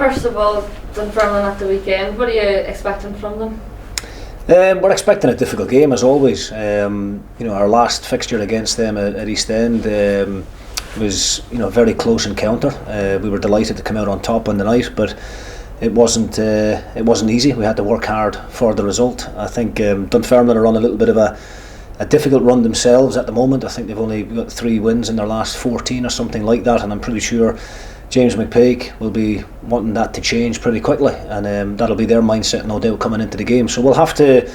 First of all, Dunfermline at the weekend, what are you expecting from them? We're expecting a difficult game as always. Our last fixture against them at East End was a very close encounter. We were delighted to come out on top on the night, but it wasn't easy. We had to work hard for the result. I think Dunfermline are on a little bit of a difficult run themselves at the moment. I think they've only got 3 wins in their last 14 or something like that, and I'm pretty sure James McPake will be wanting that to change pretty quickly, and that'll be their mindset, no doubt, coming into the game. So we'll have to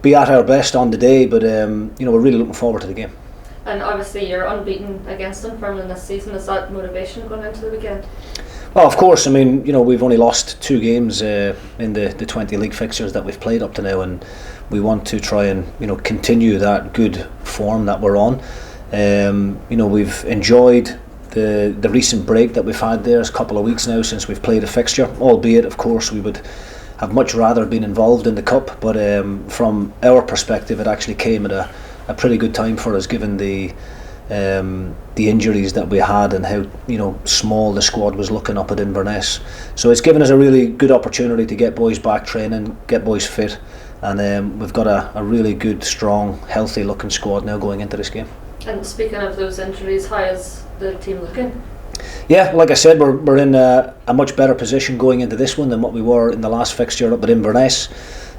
be at our best on the day, but we're really looking forward to the game. And obviously you're unbeaten against Dunfermline this season. Is that motivation going into the weekend? Well, of course. I mean, we've only lost 2 games in the 20 league fixtures that we've played up to now, and we want to try and continue that good form that we're on. We've enjoyed the recent break that we've had there. It's a couple of weeks now since we've played a fixture, albeit of course we would have much rather been involved in the cup, but from our perspective it actually came at a pretty good time for us, given the injuries that we had and how small the squad was looking up at Inverness. So it's given us a really good opportunity to get boys back training, get boys fit, and we've got a really good, strong, healthy looking squad now going into this game. And speaking of those injuries, how is the team looking? Yeah, like I said, we're in a much better position going into this one than what we were in the last fixture up at Inverness.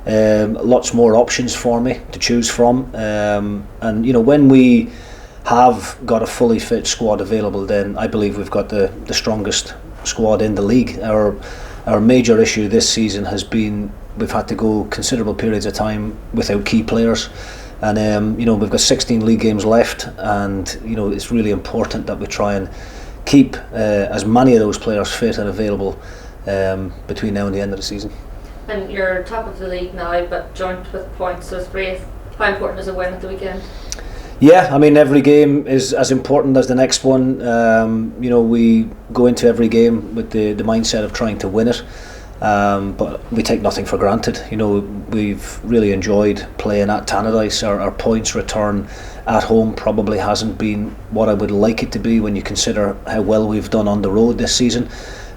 Lots more options for me to choose from, and when we have got a fully fit squad available, then I believe we've got the strongest squad in the league. Our major issue this season has been we've had to go considerable periods of time without key players. And we've got 16 league games left, and it's really important that we try and keep as many of those players fit and available between now and the end of the season. And you're top of the league now, but joint with points with Wraith. How important is a win at the weekend? Yeah, I mean, every game is as important as the next one. We go into every game with the mindset of trying to win it. But we take nothing for granted. We've really enjoyed playing at Tannadice. Our points return at home probably hasn't been what I would like it to be when you consider how well we've done on the road this season.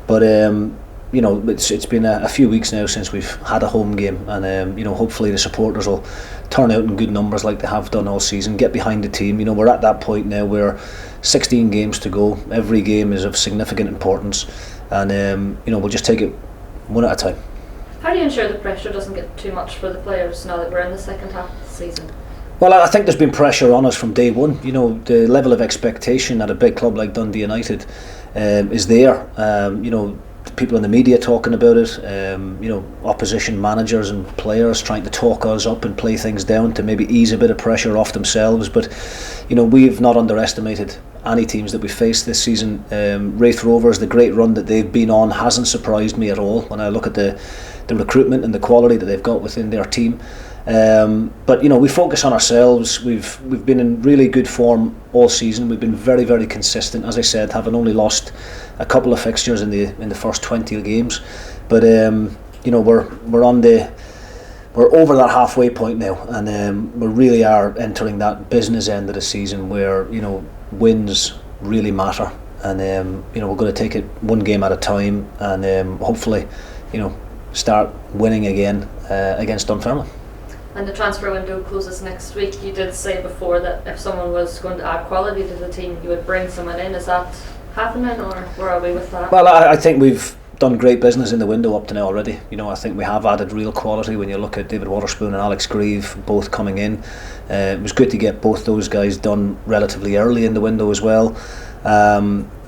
But it's been a few weeks now since we've had a home game, and hopefully the supporters will turn out in good numbers like they have done all season, get behind the team. We're at that point now where 16 games to go. Every game is of significant importance, and we'll just take it one at a time. How do you ensure the pressure doesn't get too much for the players now that we're in the second half of the season? Well, I think there's been pressure on us from day one. The level of expectation at a big club like Dundee United is there. People in the media talking about it, opposition managers and players trying to talk us up and play things down to maybe ease a bit of pressure off themselves. But we've not underestimated any teams that we faced this season. Wraith Rovers, the great run that they've been on, hasn't surprised me at all when I look at the recruitment and the quality that they've got within their team. But we focus on ourselves. We've been in really good form all season. We've been very, very consistent, as I said, having only lost a couple of fixtures in the first 20 games. But we're over that halfway point now, and we really are entering that business end of the season where wins really matter, and we're going to take it one game at a time, and hopefully start winning again against Dunfermline. And the transfer window closes next week. You did say before that if someone was going to add quality to the team, you would bring someone in. Is that happening, or where are we with that? Well, I think we've done great business in the window up to now already. I think we have added real quality when you look at David Waterspoon and Alex Grieve both coming in. It was good to get both those guys done relatively early in the window as well.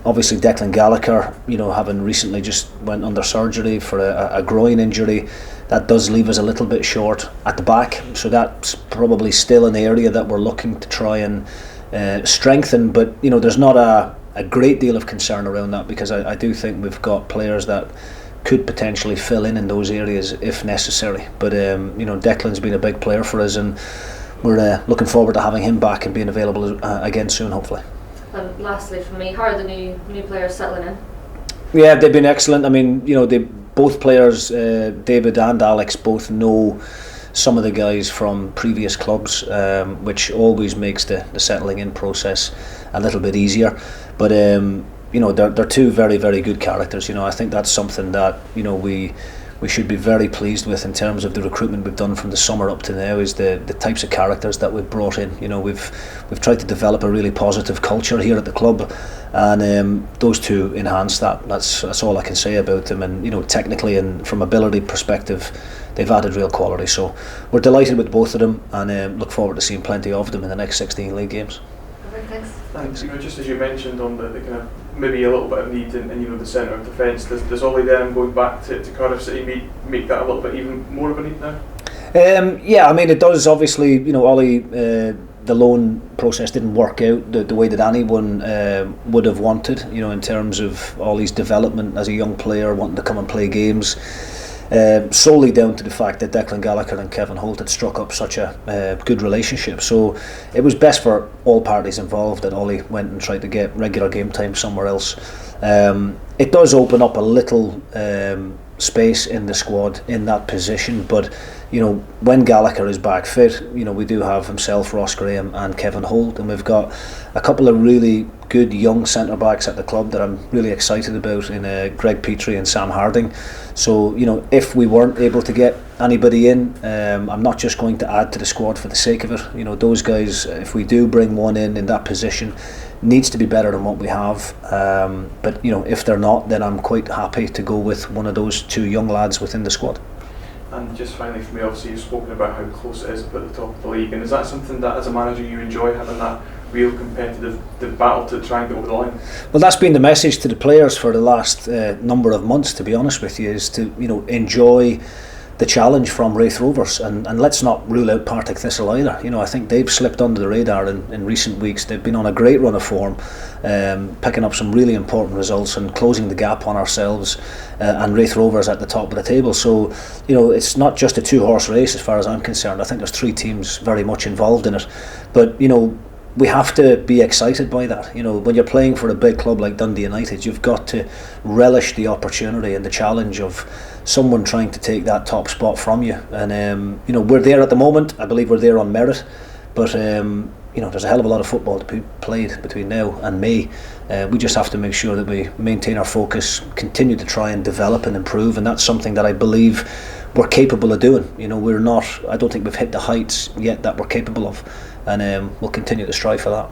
Obviously Declan Gallagher, having recently just went under surgery for a groin injury, that does leave us a little bit short at the back, so that's probably still an area that we're looking to try and strengthen, but there's not a great deal of concern around that, because I do think we've got players that could potentially fill in those areas if necessary. But Declan's been a big player for us, and we're looking forward to having him back and being available again soon, hopefully. And lastly for me, how are the new players settling in? Yeah, they've been excellent. I mean, both players, David and Alex, both know some of the guys from previous clubs, which always makes the settling in process a little bit easier. But they're two very, very good characters. I think that's something that we should be very pleased with in terms of the recruitment we've done from the summer up to now, is the types of characters that we've brought in. We've tried to develop a really positive culture here at the club, and those two enhance that. That's all I can say about them. And technically and from ability perspective, they've added real quality. So we're delighted with both of them, and look forward to seeing plenty of them in the next 16 league games. Thanks. Just as you mentioned on the kind of maybe a little bit of need in the centre of defence, does Ollie then going back to Cardiff City make that a little bit even more of a need now? Yeah, I mean it does. Obviously, Ollie, the loan process didn't work out the way that anyone would have wanted. In terms of Ollie's development as a young player, wanting to come and play games. Solely down to the fact that Declan Gallagher and Kevin Holt had struck up such a good relationship. So it was best for all parties involved that Ollie went and tried to get regular game time somewhere else. It does open up a little space in the squad in that position, but when Gallagher is back fit, we do have himself, Ross Graham and Kevin Holt, and we've got a couple of really good young centre backs at the club that I'm really excited about in Greg Petrie and Sam Harding. So if we weren't able to get anybody in, I'm not just going to add to the squad for the sake of it. Those guys, if we do bring one in that position, needs to be better than what we have, but if they're not, then I'm quite happy to go with one of those two young lads within the squad. And just finally for me, obviously you've spoken about how close it is up at the top of the league, and is that something that as a manager you enjoy, having that real competitive battle to try and get over the line? Well, that's been the message to the players for the last number of months, to be honest with you, is to enjoy the challenge from Raith Rovers, and let's not rule out Partick Thistle either. I think they've slipped under the radar in recent weeks. They've been on a great run of form, picking up some really important results and closing the gap on ourselves and Raith Rovers at the top of the table. So it's not just a two-horse race as far as I'm concerned. I think there's three teams very much involved in it, but we have to be excited by that. When you're playing for a big club like Dundee United, you've got to relish the opportunity and the challenge of someone trying to take that top spot from you. And we're there at the moment. I believe we're there on merit, but there's a hell of a lot of football to be played between now and May. We just have to make sure that we maintain our focus, continue to try and develop and improve, and that's something that I believe we're capable of doing. I don't think we've hit the heights yet that we're capable of, and we'll continue to strive for that.